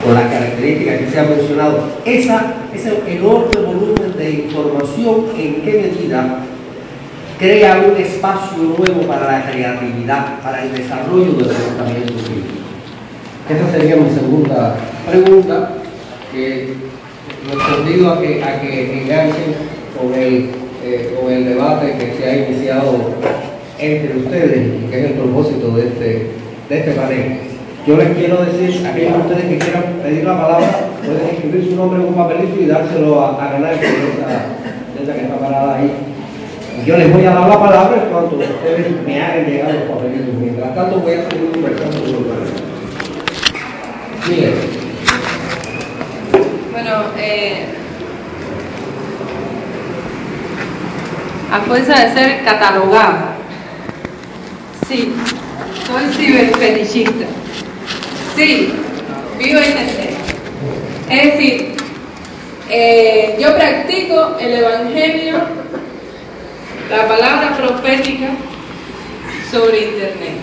con las características que se han mencionado, ese enorme volumen de información, ¿en qué medida crea un espacio nuevo para la creatividad, para el desarrollo del pensamiento crítico? Esa sería mi segunda pregunta, que respondido a que enganchen con el debate que se ha iniciado entre ustedes y que es el propósito de este panel. Yo les quiero decir a aquellos de ustedes que quieran pedir la palabra, pueden escribir su nombre en un papelito y dárselo a Ganar, que es esa que está parada ahí. Yo les voy a dar la palabra en cuanto ustedes me hagan llegar los papelitos. Mientras tanto voy a seguir conversando con los paneles. Mire. Bueno, a fuerza de ser catalogada, sí, soy ciberfetichista, sí, vivo en internet. Es decir, yo practico el evangelio, la palabra profética sobre internet,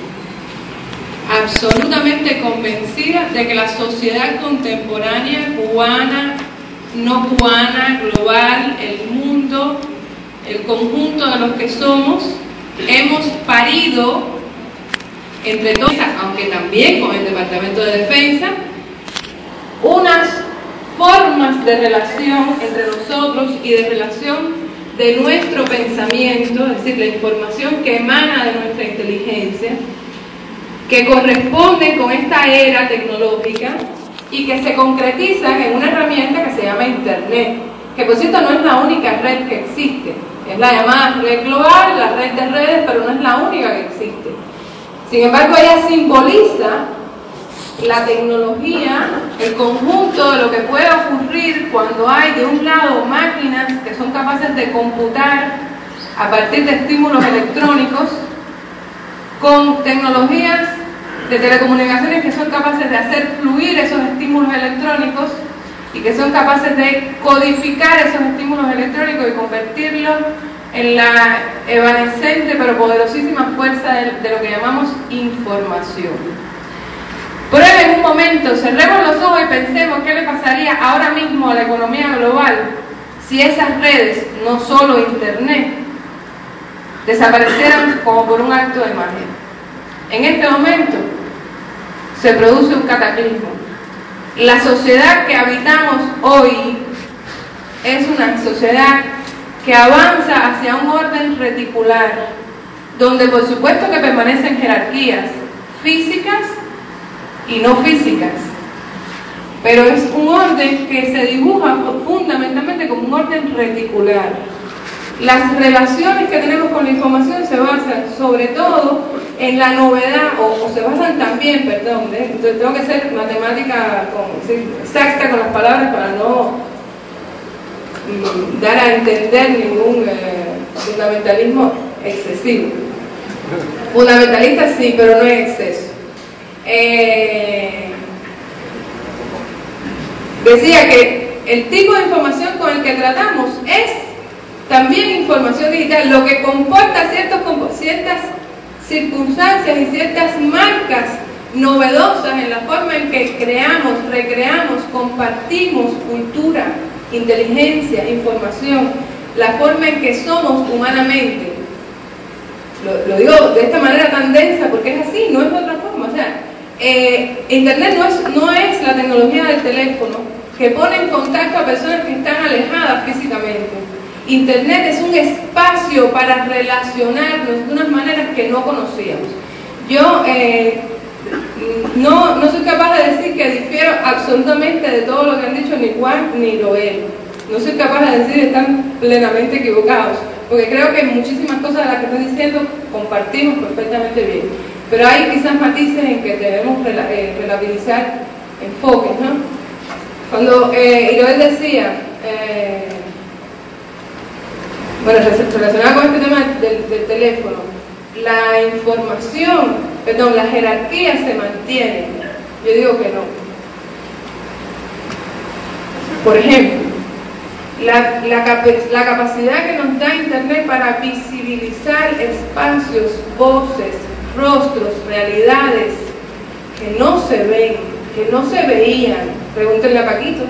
absolutamente convencida de que la sociedad contemporánea, cubana, no cubana, global, el mundo, el conjunto de los que somos, hemos parido entre todos, aunque también con el Departamento de Defensa, unas formas de relación entre nosotros y de relación de nuestro pensamiento, es decir, la información que emana de nuestra inteligencia, que corresponden con esta era tecnológica y que se concretizan en una herramienta que se llama Internet, que por cierto no es la única red que existe, es la llamada red global, la red de redes, pero no es la única que existe. Sin embargo, ella simboliza la tecnología, el conjunto de lo que puede ocurrir cuando hay de un lado máquinas que son capaces de computar a partir de estímulos electrónicos, con tecnologías de telecomunicaciones que son capaces de hacer fluir esos estímulos electrónicos y que son capaces de codificar esos estímulos electrónicos y convertirlos en la evanescente pero poderosísima fuerza de lo que llamamos información. Prueben un momento, cerremos los ojos y pensemos qué le pasaría ahora mismo a la economía global si esas redes, no solo Internet, desaparecieran como por un acto de magia. En este momento se produce un cataclismo. La sociedad que habitamos hoy es una sociedad que avanza hacia un orden reticular, donde por supuesto que permanecen jerarquías físicas y no físicas, pero es un orden que se dibuja fundamentalmente como un orden reticular. Las relaciones que tenemos con la información se basan sobre todo en la novedad, o se basan también, perdón, entonces tengo que ser matemática exacta con las palabras para no dar a entender ningún fundamentalismo excesivo. Fundamentalista sí, pero no en exceso. Decía que el tipo de información con el que tratamos es también información digital, lo que comporta ciertas circunstancias y ciertas marcas novedosas en la forma en que creamos, recreamos, compartimos cultura, inteligencia, información, la forma en que somos humanamente. Lo digo de esta manera tan densa porque es así, no es de otra forma. O sea, Internet no es la tecnología del teléfono que pone en contacto a personas que están alejadas físicamente. Internet es un espacio para relacionarnos de unas maneras que no conocíamos. Yo no soy capaz de decir que difiero absolutamente de todo lo que han dicho ni Juan ni Joel. No soy capaz de decir que están plenamente equivocados, porque creo que muchísimas cosas de las que están diciendo compartimos perfectamente bien. Pero hay quizás matices en que debemos relativizar enfoques, ¿no? Cuando Joel decía, bueno, relacionado con este tema del teléfono, la información, perdón, la jerarquía se mantiene. Yo digo que no. Por ejemplo, la capacidad que nos da Internet para visibilizar espacios, voces, rostros, realidades que no se ven, que no se veían. Pregúntenle a Paquito,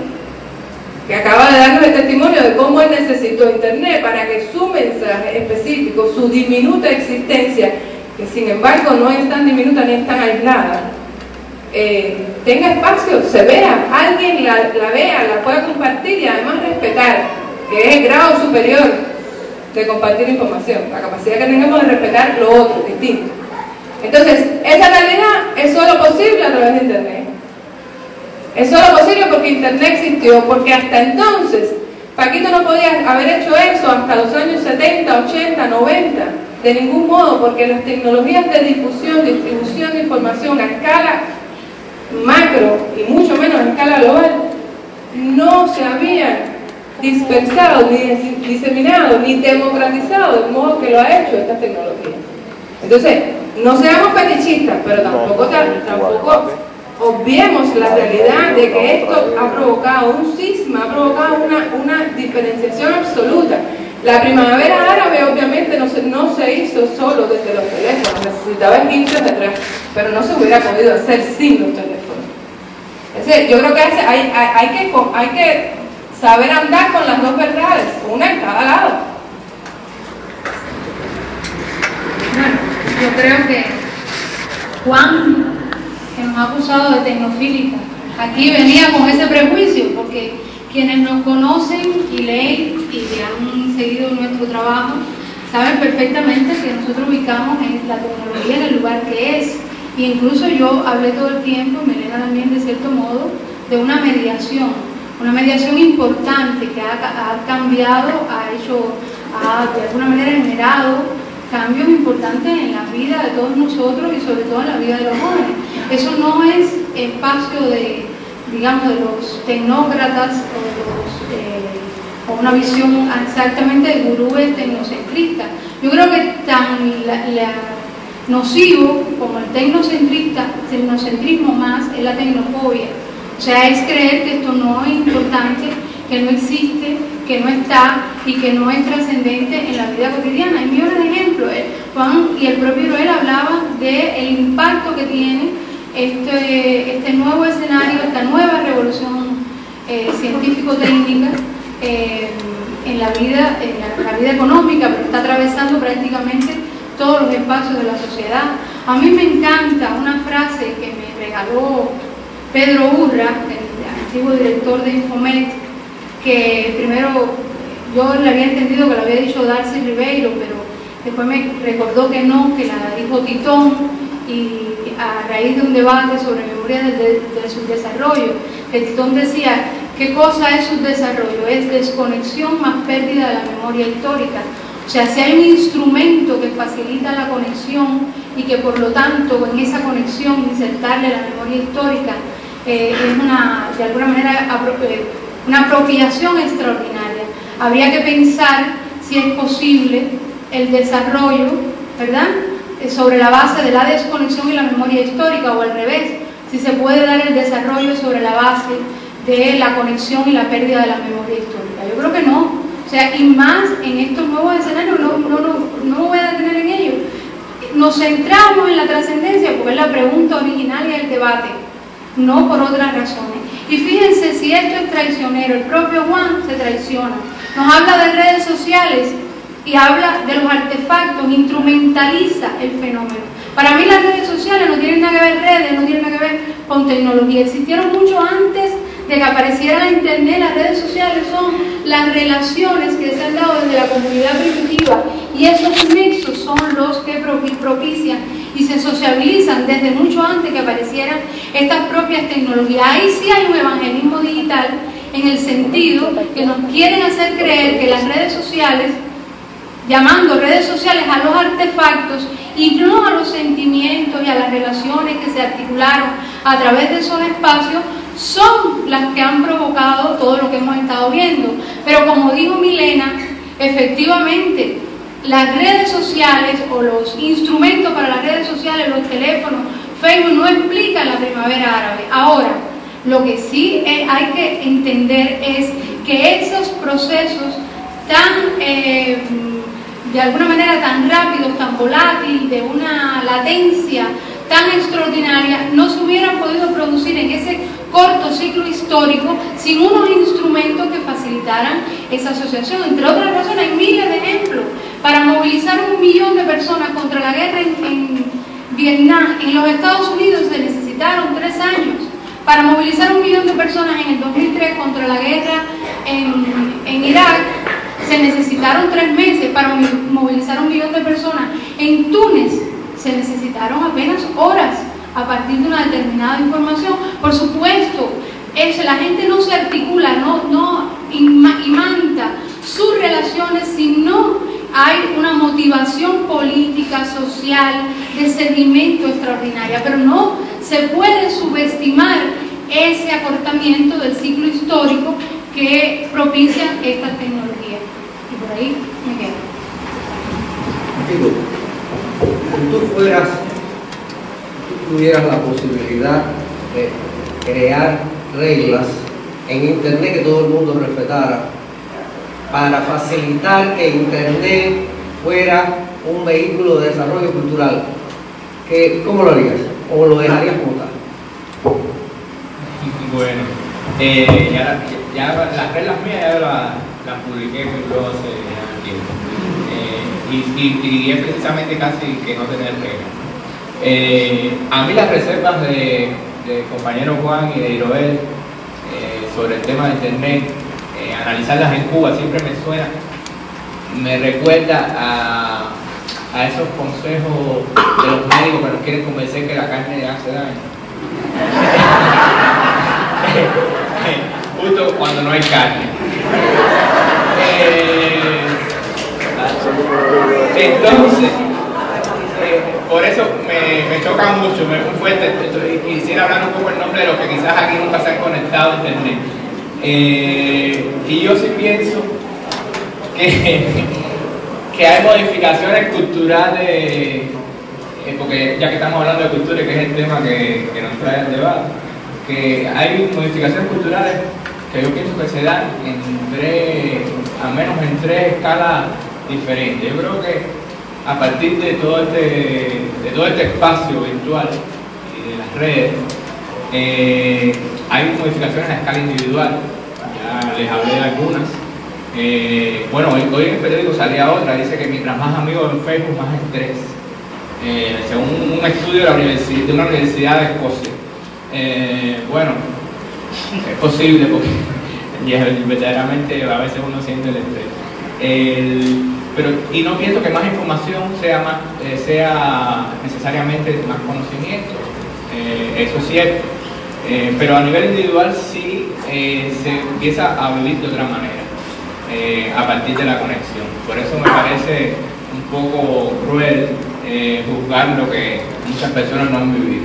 que acaba de darnos el testimonio de cómo él necesitó internet para que su mensaje específico, su diminuta existencia, que sin embargo no es tan diminuta ni es tan aislada, tenga espacio, se vea, alguien la vea, la pueda compartir y además respetar, que es el grado superior de compartir información, la capacidad que tengamos de respetar lo otro, distinto. Entonces, esa realidad es solo posible a través de internet. Es solo posible porque internet existió, porque hasta entonces Paquito no podía haber hecho eso hasta los años 70, 80, 90, de ningún modo, porque las tecnologías de difusión, distribución de información a escala macro y mucho menos a escala global no se habían dispersado, ni diseminado, ni democratizado del modo que lo ha hecho esta tecnología. Entonces, no seamos fetichistas, pero tampoco obviemos la realidad de que esto ha provocado un cisma, ha provocado una diferenciación absoluta. La primavera árabe obviamente no se hizo solo desde los teléfonos, necesitaba esguinces detrás, pero no se hubiera podido hacer sin los teléfonos. Es decir, yo creo que hay que saber andar con las dos verdades, una en cada lado. Bueno, yo creo que Juan, que nos ha acusado de tecnofílica, aquí venía con ese prejuicio, porque quienes nos conocen y leen y han seguido nuestro trabajo saben perfectamente que nosotros ubicamos la tecnología en el lugar que es. E incluso yo hablé todo el tiempo, Milena también de cierto modo, de una mediación importante que ha cambiado, ha de alguna manera generado cambios importantes en la vida de todos nosotros y sobre todo en la vida de los jóvenes. Eso no es espacio de, digamos, de los tecnócratas o una visión exactamente de gurúes tecnocentristas. Yo creo que tan nocivo como el tecnocentrismo más es la tecnofobia. O sea, es creer que esto no es importante, que no existe, que no está y que no es trascendente en la vida cotidiana. Hay millones de ejemplos. Juan y el propio Noel hablaban del impacto que tiene este nuevo escenario, esta nueva revolución científico-técnica en la vida económica, pero está atravesando prácticamente todos los espacios de la sociedad. A mí me encanta una frase que me regaló Pedro Urra, el antiguo director de Infomet, que primero yo le había entendido que lo había dicho Darcy Ribeiro, pero después me recordó que no, que la dijo Titón, y a raíz de un debate sobre memoria de subdesarrollo, que Titón decía, ¿qué cosa es subdesarrollo? Es desconexión más pérdida de la memoria histórica. O sea, si hay un instrumento que facilita la conexión y que por lo tanto en esa conexión insertarle la memoria histórica es de alguna manera una apropiación extraordinaria. Habría que pensar si es posible el desarrollo, ¿verdad?, sobre la base de la desconexión y la memoria histórica, o al revés, si se puede dar el desarrollo sobre la base de la conexión y la pérdida de la memoria histórica. Yo creo que no. O sea, y más en estos nuevos escenarios, no me voy a detener en ello. Nos centramos en la trascendencia porque es la pregunta original y el debate, no por otras razones. Y fíjense si esto es traicionero, el propio Juan se traiciona. Nos habla de redes sociales y habla de los artefactos, instrumentaliza el fenómeno. Para mí las redes sociales no tienen nada que ver redes, no tienen nada que ver con tecnología. Existieron mucho antes de que apareciera la internet. Las redes sociales son las relaciones que se han dado desde la comunidad primitiva, y esos nexos son los que propician y se sociabilizan desde mucho antes que aparecieran estas propias tecnologías. Ahí sí hay un evangelismo digital, en el sentido que nos quieren hacer creer que las redes sociales, llamando redes sociales a los artefactos y no a los sentimientos y a las relaciones que se articularon a través de esos espacios, son las que han provocado todo lo que hemos estado viendo. Pero como dijo Milena, efectivamente las redes sociales o los instrumentos para las redes sociales, los teléfonos, Facebook, no explican la primavera árabe. Ahora, lo que sí hay que entender es que esos procesos tan de alguna manera tan rápidos, tan volátiles, de una latencia tan extraordinaria no se hubiera podido producir en ese corto ciclo histórico sin unos instrumentos que facilitaran esa asociación. Entre otras razones, hay miles de ejemplos. Para movilizar 1 millón de personas contra la guerra en Vietnam, en los Estados Unidos se necesitaron 3 años. Para movilizar 1 millón de personas en el 2003 contra la guerra en Irak, se necesitaron 3 meses. Para movilizar 1 millón de personas en Túnez, se necesitaron apenas horas a partir de una determinada información. Por supuesto, la gente no se articula, no imanta sus relaciones si no hay una motivación política, social, de seguimiento extraordinaria, pero no se puede subestimar ese acortamiento del ciclo histórico que propician estas tecnologías. Y por ahí me quedo. Digo, si tú tuvieras la posibilidad de crear reglas en Internet que todo el mundo respetara, para facilitar que Internet fuera un vehículo de desarrollo cultural, ¿cómo lo harías? ¿O lo dejarías como tal? Bueno, ya las reglas mías ya las publiqué luego hace tiempo. Y es precisamente casi que no tener reglas. A mí las reservas de compañero Juan y de Iroel sobre el tema de Internet, analizarlas en Cuba siempre me recuerda a esos consejos de los médicos que nos quieren convencer que la carne hace daño. Justo cuando no hay carne. Entonces, por eso me choca mucho, me es muy fuerte. Quisiera hablar un poco en nombre de los que quizás aquí nunca se han conectado a Internet. Y yo sí pienso que hay modificaciones culturales, porque ya que estamos hablando de cultura, que es el tema que nos trae al debate, que hay modificaciones culturales que yo pienso que se dan al menos en 3 escalas diferentes. Yo creo que a partir de todo este espacio virtual y de las redes, hay modificaciones a escala individual. Ya les hablé de algunas. Bueno, hoy en el periódico salía otra, dice que mientras más amigos en Facebook, más estrés. Según un estudio de una universidad de Escocia. Bueno, es posible porque verdaderamente a veces uno siente el estrés. Y no pienso que más información sea necesariamente más conocimiento. Eso es cierto. Pero a nivel individual sí se empieza a vivir de otra manera. A partir de la conexión. Por eso me parece un poco cruel juzgar lo que muchas personas no han vivido.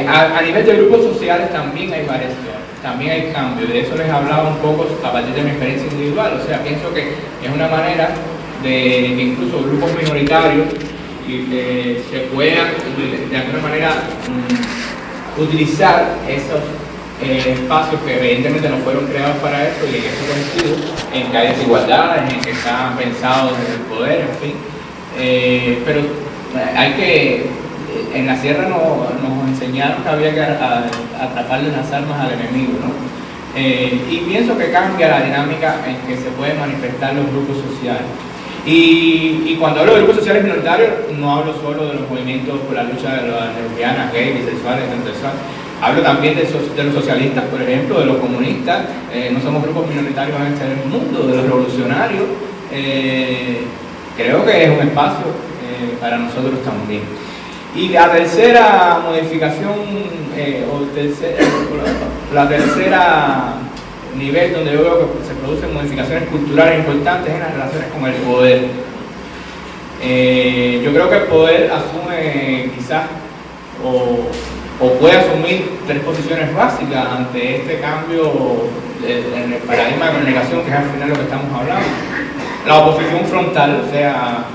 A nivel de grupos sociales también hay variaciones, también hay cambios. De eso les hablaba un poco a partir de mi experiencia individual. O sea, pienso que es una manera de que incluso grupos minoritarios se puedan de alguna manera utilizar esos espacios que evidentemente no fueron creados para eso, y en ese sentido, en que hay desigualdades, en que están pensados desde el poder, en fin. Pero hay que, en la sierra nos enseñaron que había que atraparle las armas al enemigo, ¿no? Y pienso que cambia la dinámica en que se pueden manifestar los grupos sociales. Y cuando hablo de grupos sociales minoritarios, no hablo solo de los movimientos por la lucha de las lesbianas, gays, bisexuales, transexuales. Hablo también de los socialistas, por ejemplo, de los comunistas. No somos grupos minoritarios en este mundo, de los revolucionarios. Creo que es un espacio para nosotros también. Y la tercera modificación, la tercera nivel donde yo veo que se producen modificaciones culturales importantes en las relaciones con el poder. Yo creo que el poder asume quizás o puede asumir 3 posiciones básicas ante este cambio en el paradigma de comunicación, que es al final lo que estamos hablando. La oposición frontal, o sea,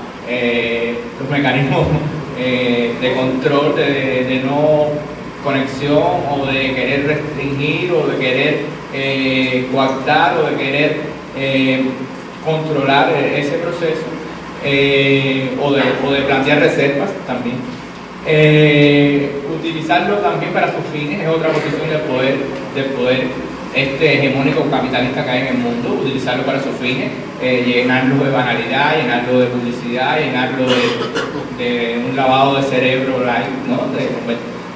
los mecanismos de control, de no conexión, o de querer restringir, o de querer coartar, o de querer controlar ese proceso, o de plantear reservas también. Utilizarlo también para sus fines es otra posición del poder hegemónico capitalista que hay en el mundo, utilizarlo para sus fines, llenarlo de banalidad, llenarlo de publicidad, llenarlo de un lavado de cerebro, ¿no?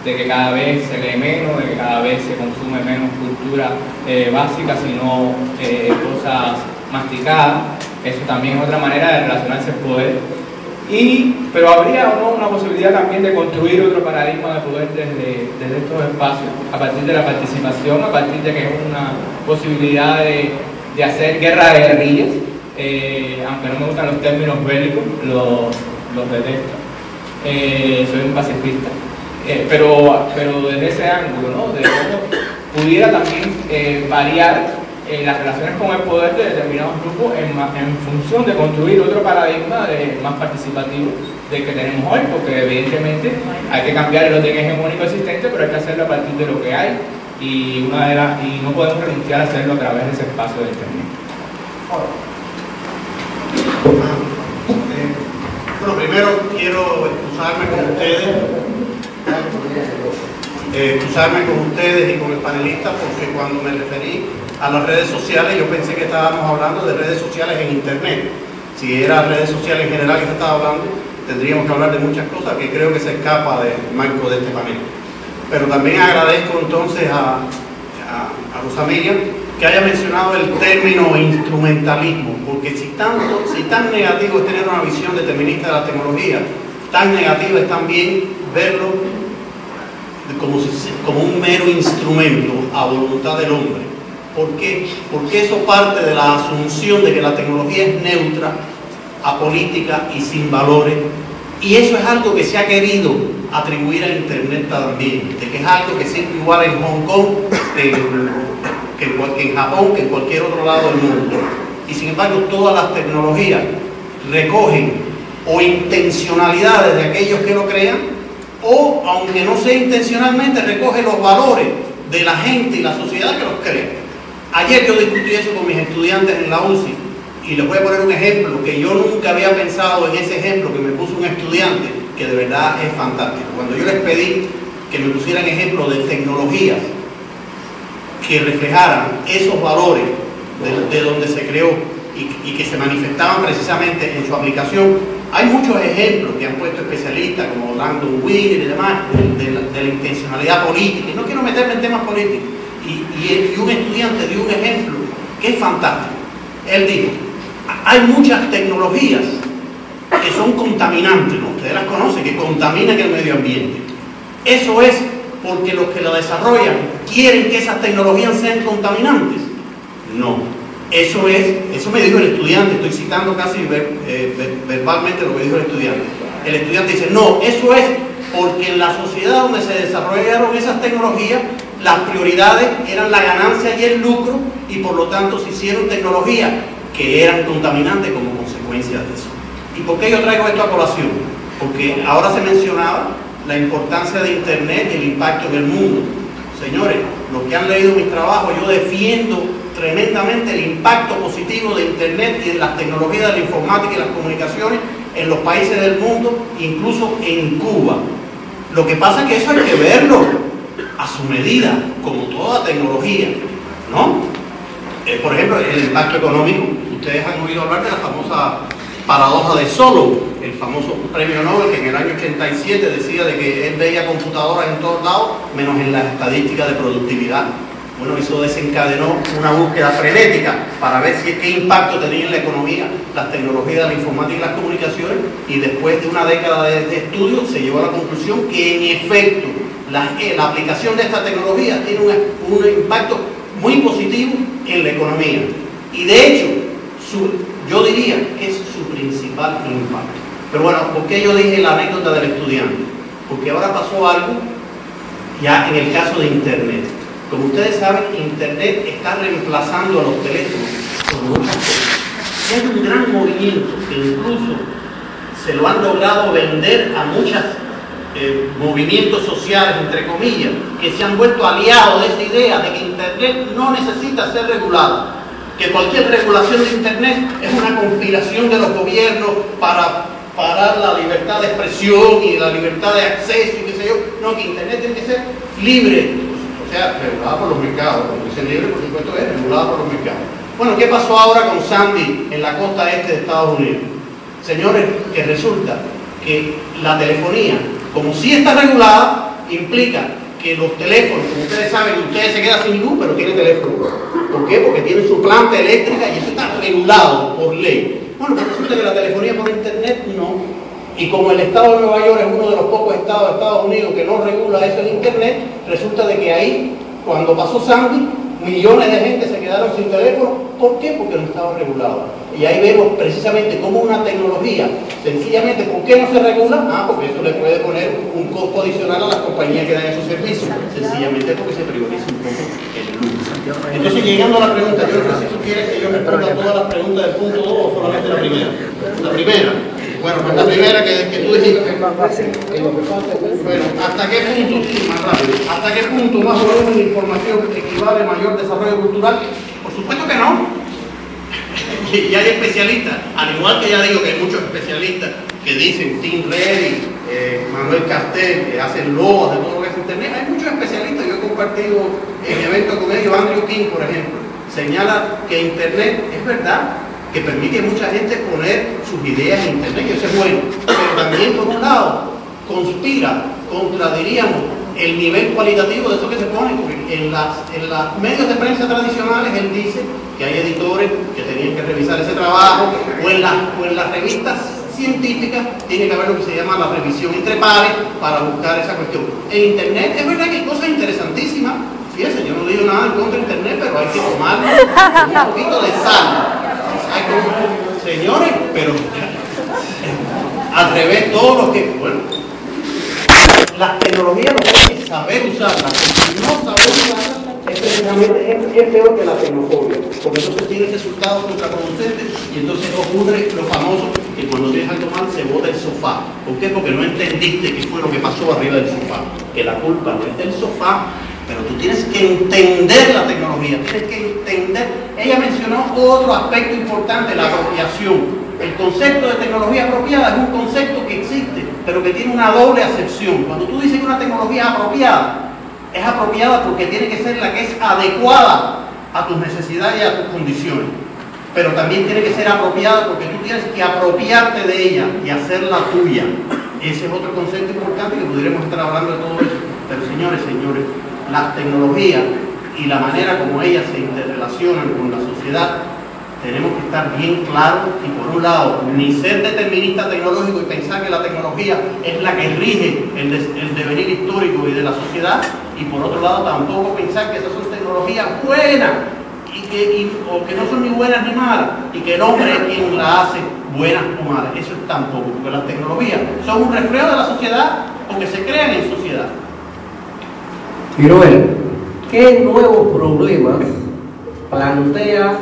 De que cada vez se lee menos, de que cada vez se consume menos cultura básica, sino cosas masticadas. Eso también es otra manera de relacionarse al poder. Pero habría o no una posibilidad también de construir otro paradigma de poder desde estos espacios, a partir de la participación, a partir de que es una posibilidad de hacer guerra de guerrillas, aunque no me gustan los términos bélicos, los detesto. Soy un pacifista. Pero desde ese ángulo, ¿no? De cómo pudiera también variar las relaciones con el poder de determinados grupos en función de construir otro paradigma más participativo del que tenemos hoy, porque evidentemente hay que cambiar el orden hegemónico existente, pero hay que hacerlo a partir de lo que hay y no podemos renunciar a hacerlo a través de ese espacio de internet. Bueno, primero quiero excusarme con ustedes y con el panelista, porque cuando me referí a las redes sociales yo pensé que estábamos hablando de redes sociales en internet. Si era redes sociales en general que se estaba hablando, tendríamos que hablar de muchas cosas que creo que se escapa del marco de este panel. Pero también agradezco entonces a Rosa Miriam que haya mencionado el término instrumentalismo, porque si tan negativo es tener una visión determinista de la tecnología, tan negativa es también verlo como un mero instrumento a voluntad del hombre. ¿Por qué? Porque eso parte de la asunción de que la tecnología es neutra, apolítica y sin valores, y eso es algo que se ha querido atribuir a Internet también, de que es algo que siempre igual en Hong Kong, que en Japón, que en cualquier otro lado del mundo. Y sin embargo todas las tecnologías recogen o intencionalidades de aquellos que lo crean, o aunque no sea intencionalmente, recoge los valores de la gente y la sociedad que los crea. Ayer yo discutí eso con mis estudiantes en la UCI y les voy a poner un ejemplo que yo nunca había pensado en ese ejemplo que me puso un estudiante, que de verdad es fantástico. Cuando yo les pedí que me pusieran ejemplos de tecnologías que reflejaran esos valores de donde se creó y que se manifestaban precisamente en su aplicación, hay muchos ejemplos que han puesto especialistas como Landon Wiener y demás de la intencionalidad política, y no quiero meterme en temas políticos. Y un estudiante dio un ejemplo que es fantástico. Él dijo, hay muchas tecnologías que son contaminantes, ¿no? Ustedes las conocen, que contaminan el medio ambiente. Eso es porque los que la desarrollan quieren que esas tecnologías sean contaminantes. No, eso me dijo el estudiante, estoy citando casi verbalmente lo que dijo el estudiante. El estudiante dice, no, eso es porque en la sociedad donde se desarrollaron esas tecnologías, las prioridades eran la ganancia y el lucro, y por lo tanto se hicieron tecnologías que eran contaminantes como consecuencia de eso. ¿Y por qué yo traigo esto a colación? Porque ahora se mencionaba la importancia de Internet y el impacto en el mundo. Señores, los que han leído mis trabajos, yo defiendo tremendamente el impacto positivo de Internet y de las tecnologías de la informática y las comunicaciones en los países del mundo, incluso en Cuba. Lo que pasa es que eso hay que verlo a su medida, como toda tecnología, ¿no? Por ejemplo, el impacto económico. Ustedes han oído hablar de la famosa paradoja de Solow, el famoso premio Nobel que en el año 87 decía de que él veía computadoras en todos lados, menos en las estadísticas de productividad. Bueno, eso desencadenó una búsqueda frenética para ver qué impacto tenía en la economía las tecnologías de la informática y las comunicaciones, y después de una década de estudio se llegó a la conclusión que en efecto la aplicación de esta tecnología tiene un impacto muy positivo en la economía, y de hecho yo diría que es su principal impacto. Pero bueno, ¿por qué yo dije la anécdota del estudiante? Porque ahora pasó algo ya en el caso de Internet. Como ustedes saben, Internet está reemplazando a los teléfonos con muchas cosas. Hay un gran movimiento que incluso se lo han logrado vender a muchos movimientos sociales, entre comillas, que se han vuelto aliados de esa idea de que Internet no necesita ser regulado, que cualquier regulación de Internet es una conspiración de los gobiernos para parar la libertad de expresión y la libertad de acceso y qué sé yo. No, que Internet tiene que ser libre, o sea, regulada por los mercados. Porque ser libre, por supuesto, es regulada por los mercados. Bueno, ¿qué pasó ahora con Sandy en la costa este de Estados Unidos? Señores, que resulta que la telefonía, como sí está regulada, implica que los teléfonos, como ustedes saben, ustedes se quedan sin luz, pero tienen teléfono. ¿Por qué? Porque tienen su planta eléctrica y eso está regulado por ley. Bueno, pues resulta que la telefonía por internet no. Y como el estado de Nueva York es uno de los pocos estados de Estados Unidos que no regula eso en internet, resulta de que ahí, cuando pasó Sandy, millones de gente se quedaron sin teléfono. ¿Por qué? Porque no estaba regulado. Y ahí vemos precisamente cómo una tecnología, sencillamente, ¿por qué no se regula? Ah, porque eso le puede poner un costo adicional a las compañías que dan esos servicios. Sencillamente porque se prioriza un poco el lucro. Entonces, llegando a la pregunta, yo no sé si tú quieres que yo responda todas las preguntas del punto 2 o solamente la primera. La primera. Bueno, pues la primera que tú dijiste. Bueno, ¿hasta qué punto, más rápido, hasta qué punto más volumen de información equivale a mayor desarrollo cultural? Por supuesto que no. Y hay especialistas, al igual que ya digo que hay muchos especialistas que dicen, Tim Reddy, Manuel Castel, que hacen loas de todo lo que es internet, hay muchos especialistas, yo he compartido en eventos con ellos, Andrew King, por ejemplo, señala que internet es verdad, que permite a mucha gente poner sus ideas en internet, y eso es bueno, pero también por un lado conspira contra, diríamos, el nivel cualitativo de eso que se pone, porque en los medios de prensa tradicionales él dice que hay editores que tenían que revisar ese trabajo, o en las revistas científicas tiene que haber lo que se llama la revisión entre pares para buscar esa cuestión. En internet es verdad que hay cosas interesantísimas, fíjense, yo no digo nada en contra de internet, pero hay que tomarlo un poquito de sal. Señores, pero al revés, todos los que, bueno, las tecnologías no hay que saber usarlas, si no saber usarlas es precisamente es peor que la tecnofobia, porque entonces tiene resultados contraproducentes y entonces ocurre lo famoso que cuando tienes algo mal se bota el sofá. ¿Por qué? Porque no entendiste qué fue lo que pasó arriba del sofá, que la culpa no es del sofá, pero tú tienes que entender la tecnología, tienes que entender. Ella mencionó otro aspecto importante, la apropiación. El concepto de tecnología apropiada es un concepto que existe, pero que tiene una doble acepción. Cuando tú dices que una tecnología es apropiada porque tiene que ser la que es adecuada a tus necesidades y a tus condiciones. Pero también tiene que ser apropiada porque tú tienes que apropiarte de ella y hacerla tuya. Ese es otro concepto importante que podríamos estar hablando de todo eso. Pero señores, las tecnologías y la manera como ellas se interrelacionan con la sociedad, tenemos que estar bien claros y por un lado, ni ser determinista tecnológico y pensar que la tecnología es la que rige el devenir histórico y de la sociedad, y por otro lado tampoco pensar que esas son tecnologías buenas o que no son ni buenas ni malas y que el hombre es quien la hace buenas o malas. Eso es tampoco, porque las tecnologías son un reflejo de la sociedad porque se crean en sociedad. Piroel, ¿qué nuevos problemas plantea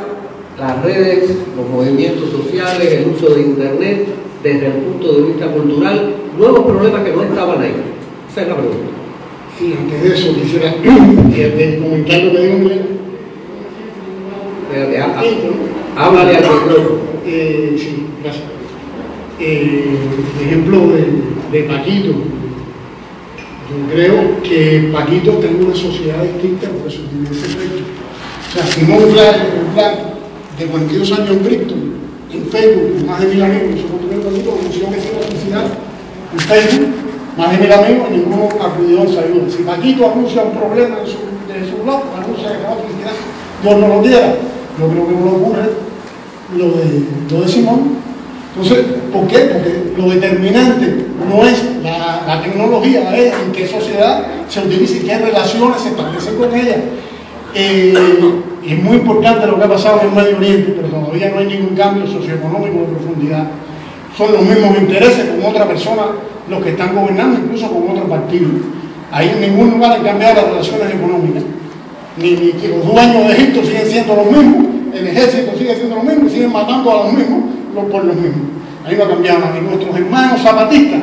las redes, los movimientos sociales, el uso de internet desde el punto de vista cultural? Nuevos problemas que no estaban ahí. Esa es la pregunta. Sí, antes de eso quisiera comentar lo que digo en háblale al micrófono. Sí, gracias. Ejemplo de Paquito. Yo creo que Paquito tiene una sociedad distinta por eso tiene ese efecto. O sea, Simón Black, de 42 años en Bristol, en Facebook, con más de 1000 amigos, nosotros tuvimos Paquito, anunció que hacía publicidad en Facebook, más de 1000 amigos, ninguno acudió en su ayuda. Si Paquito anuncia un problema de su blog, anuncia que va a publicidad, Dios no lo quiera. Yo creo que no le ocurre lo de Simón. Entonces, ¿por qué? Porque lo determinante no es la tecnología, es en qué sociedad se utiliza y qué relaciones se establecen con ella. Y es muy importante lo que ha pasado en el Medio Oriente, pero todavía no hay ningún cambio socioeconómico de profundidad. Son los mismos intereses con otra persona los que están gobernando, incluso con otro partido. Ahí en ningún lugar han cambiado las relaciones económicas. Ni los dueños de Egipto siguen siendo los mismos, el ejército sigue siendo lo mismo, siguen matando a los mismos por los mismos. Ahí no ha cambiado nada. Y nuestros hermanos zapatistas,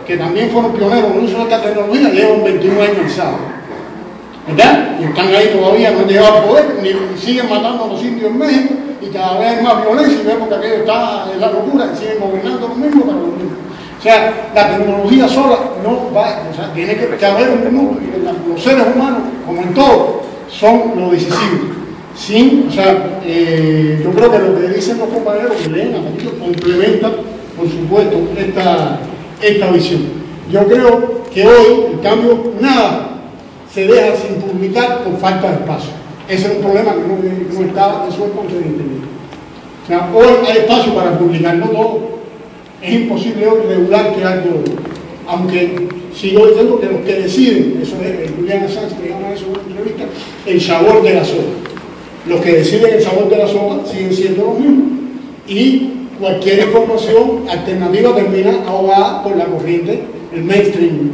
que también fueron pioneros en el uso de esta tecnología, llevan 21 años alzados, ¿verdad? Y están ahí todavía, no han llegado al poder, ni siguen matando a los indios en México, y cada vez hay más violencia, y vemos que aquello está en la locura, y siguen gobernando lo mismo para lo mismo. O sea, la tecnología sola no va, o sea, tiene que haber un mundo, y los seres humanos, como en todo, son lo decisivo. Sí, o sea, yo creo que lo que dicen los compañeros que leen a Paquito complementa, por supuesto, esta visión. Yo creo que hoy, en cambio, nada se deja sin publicar por falta de espacio. Ese es un problema que no estaba, eso es con internet. O sea, hoy hay espacio para publicarlo todo. Es imposible hoy regular que algo, aunque sigo diciendo que los que deciden, eso es Julian Assange que llama eso en una entrevista, el sabor de la sopa. Los que deciden el sabor de la sopa siguen siendo los mismos. Y cualquier información alternativa termina ahogada por la corriente, el mainstream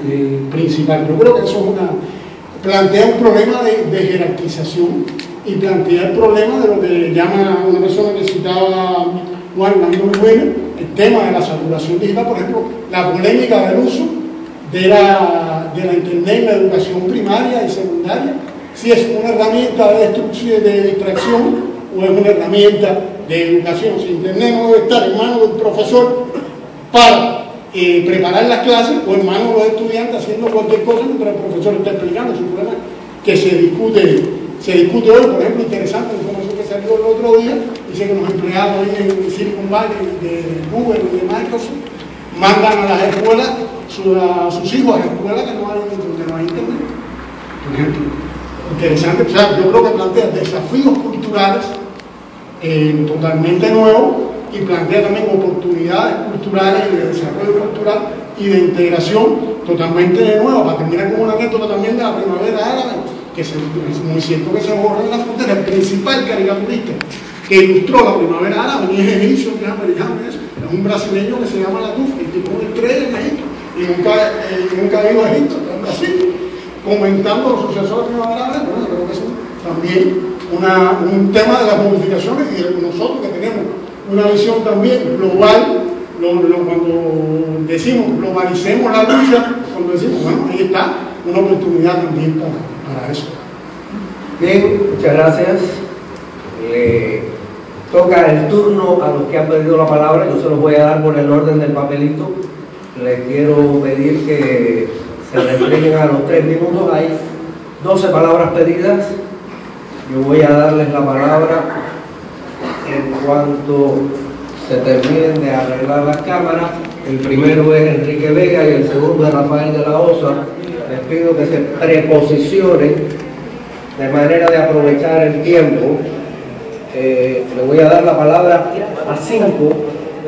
principal. Yo creo que eso es plantea un problema de jerarquización y plantea el problema de lo que llama una persona que citaba Juan muy bueno, el tema de la saturación digital, por ejemplo, la polémica del uso de la internet en la educación primaria y secundaria, si es una herramienta de destrucción, de distracción, o es una herramienta de educación. Si internet no debe estar en manos del profesor para preparar las clases, o en manos de los estudiantes haciendo cualquier cosa mientras el profesor está explicando. Es un problema que se discute hoy. Por ejemplo, interesante, información que salió el otro día, dice que los empleados ahí en Silicon Valley de Google y de Microsoft mandan a las escuelas a sus hijos a las escuelas que no hay internet, por ejemplo. Interesante, o sea, yo creo que plantea desafíos culturales totalmente nuevos, y plantea también oportunidades culturales y de desarrollo cultural y de integración totalmente nuevas. Para terminar con una anécdota también de la primavera árabe, que es muy cierto que se borran las fronteras. El principal caricaturista que ilustró la primavera árabe ni es egipcio ni es americano, es un brasileño que se llama Latuf, el tipo de estrella en Egipto, y nunca ha ido a Egipto, está en Brasil, comentando los sucesos de la primavera árabe. Bueno, creo que es también un tema de las modificaciones, y de nosotros que tenemos una visión también global, cuando decimos globalicemos la lucha, cuando decimos, bueno, ahí está una oportunidad también para eso. Bien, muchas gracias. Le toca el turno a los que han pedido la palabra. Yo se los voy a dar por el orden del papelito. Les quiero pedir que se restringen a los 3 minutos. Hay 12 palabras pedidas. Yo voy a darles la palabra en cuanto se terminen de arreglar las cámaras. El primero es Enrique Vega y el segundo es Rafael de la Osa. Les pido que se preposicionen de manera de aprovechar el tiempo. Le voy a dar la palabra a 5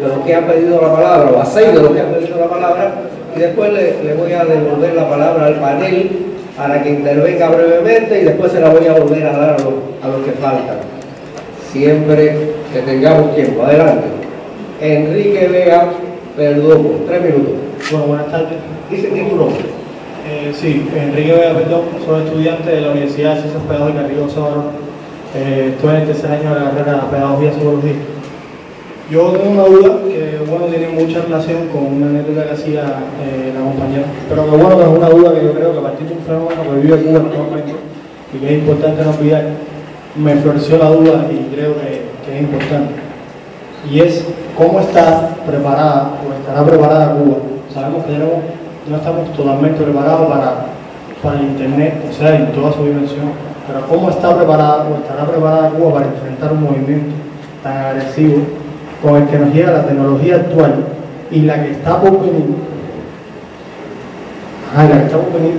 de los que han pedido la palabra, o a 6 de los que han pedido la palabra, y después le voy a devolver la palabra al panel para que intervenga brevemente, y después se la voy a volver a dar a los que faltan, siempre que tengamos tiempo. Adelante. Enrique Vega Perdomo, 3 minutos. Bueno, buenas tardes. Dice que tu nombre. Sí, Enrique Vega Perdomo, soy estudiante de la Universidad de Ciencias Pedagógicas Río Salvador. Estoy en el tercer año de la carrera de Pedagogía y Psicología. Yo tengo una duda que, bueno, tiene mucha relación con una anécdota que hacía la compañera, pero que, bueno, es una duda que yo creo que a partir de un fenómeno que vive Cuba actualmente y que es importante no olvidar, me floreció la duda y creo que es importante. Y es cómo está preparada o estará preparada Cuba. Sabemos que no estamos totalmente preparados para el Internet, o sea, en toda su dimensión. Pero cómo está preparada o estará preparada Cuba para enfrentar un movimiento tan agresivo con el que nos llega la tecnología actual y la que está por venir,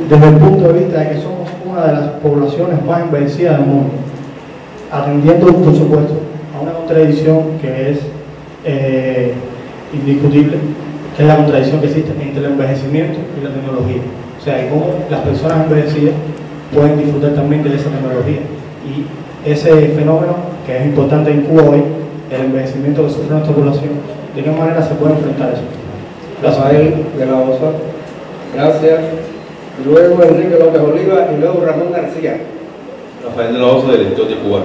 desde el punto de vista de que somos una de las poblaciones más envejecidas del mundo, atendiendo, por supuesto, a una contradicción que es indiscutible, que es la contradicción que existe entre el envejecimiento y la tecnología. O sea, y cómo las personas envejecidas pueden disfrutar también de esa tecnología. Y ese fenómeno que es importante en Cuba hoy, el envejecimiento que sufre nuestra población, ¿de qué manera se puede enfrentar eso? Rafael de la Osa, gracias. Luego Enrique López Oliva y luego Ramón García. Rafael de la Osa, director de Cuba.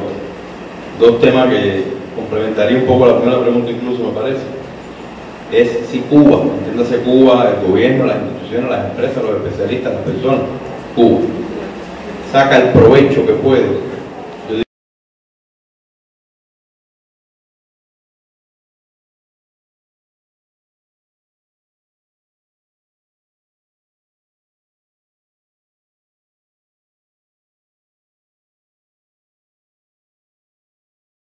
2 temas que complementaría un poco la primera pregunta, incluso me parece. Es si Cuba, entiéndase Cuba, el gobierno, las instituciones, las empresas, los especialistas, las personas, Cuba, saca el provecho que puede